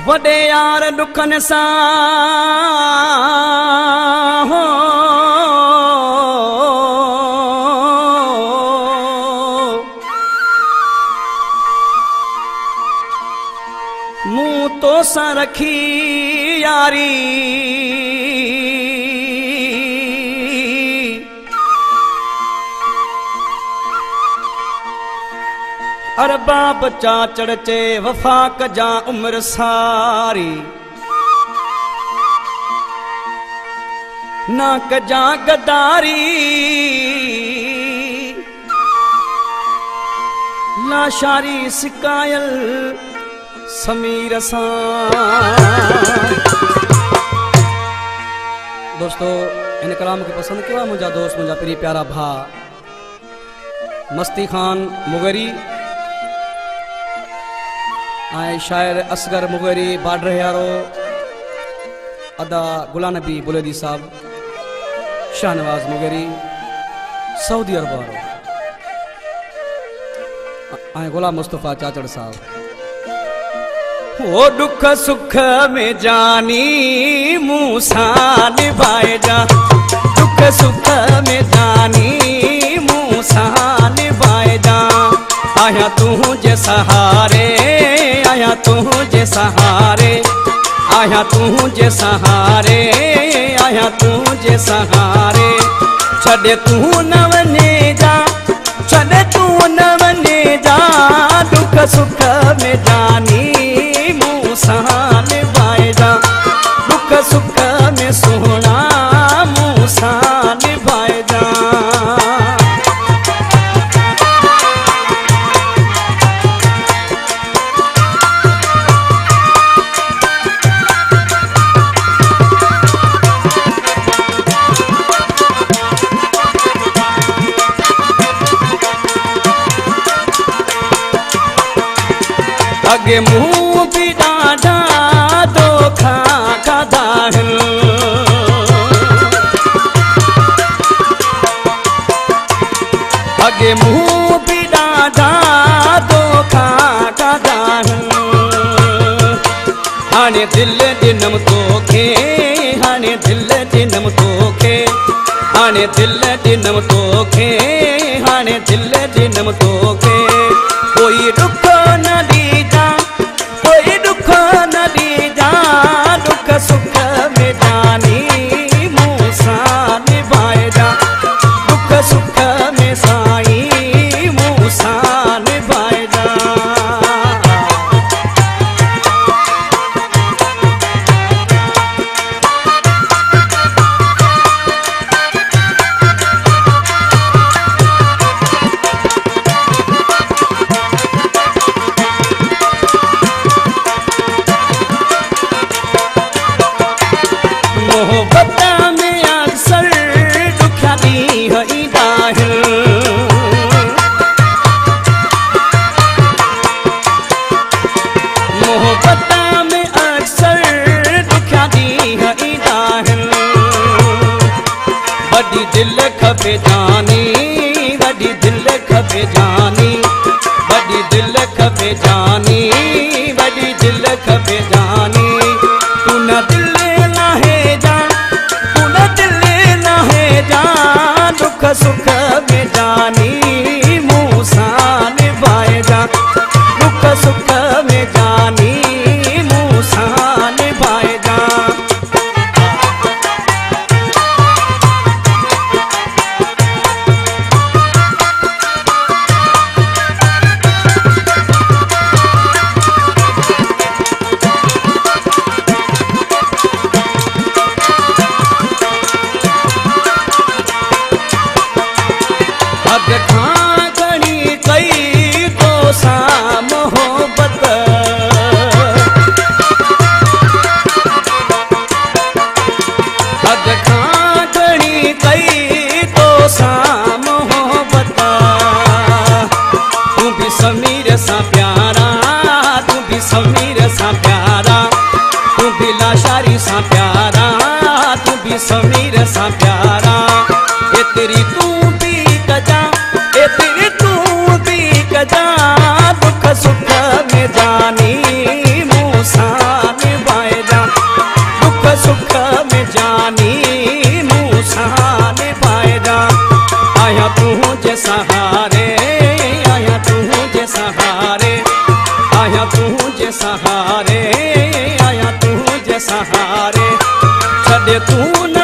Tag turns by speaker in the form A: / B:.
A: वडे यार दुखन सा हो मुंह तो सा रखी यारी अरबा बच्चा चढ़चे वफा कजा उम्र सारी ना कजा गदारी लाशारी सिकायल समीर सा। दोस्तों इन कलाम के पसंद किया मुझा दोस्त मुझा प्रिय प्यारा भा मस्ती खान मुगरी आए शायर असगर मुगरी बाडर यारो अदा गुलाम नबी बुलेदी साहब शाहनवाज मुगरी सऊदी अरब वारो आए गुलाम मुस्तफा चाचड़ साहब। वो दुख सुख में जानी मूसा निभाए जा दुख सुख में जानी मूसा निभाए जा आया तुझे सहारे आया तुझे सहारे आया तुझे सहारे आया तुझे सहारे छड़े तू न वने जा छड़े तू न वने जा दुख सुख में जानी मूसा निभाए जा दुख सुख में सोना मूसा निभाए जा। अगे मुंह भी डाढ़ा धोखा का दाहन अगे मुंह भी डाढ़ा धोखा का दाहन हाने दिल दिनम तोखे हाने दिल दिनम तोखे हाने दिल दिनम तोखे हाने दिल दिनम तोखे कोई दुख न दीजा कोई दुख न दीजा दुख सुख में जानी मूसा निभाए जा दुख सुख में साई मूसा निभाए जा। मोहब्बत में अक्सर दुखी है दाहिल मोहब्बत में अक्सर दुखी है दाहिल बड़ी दिल खपे जानी बड़ी दिल खपे जानी बड़ी दिल खपे जानी बड़ी दिल खपे जानी तू न दिल दुख सुख में जानी मूसा निभाए जा दुख सुख में जानी मूसा निभाए जा। समीर सा प्यारा तू भी समीर सा प्यारा तू भी लाशारी सा प्यारा तू भी समीर सा प्यारा ये तेरी तू भी कजा ये तेरी तू भी कजा दुख सुख में जानी मूसा प्यारे छॾे तू न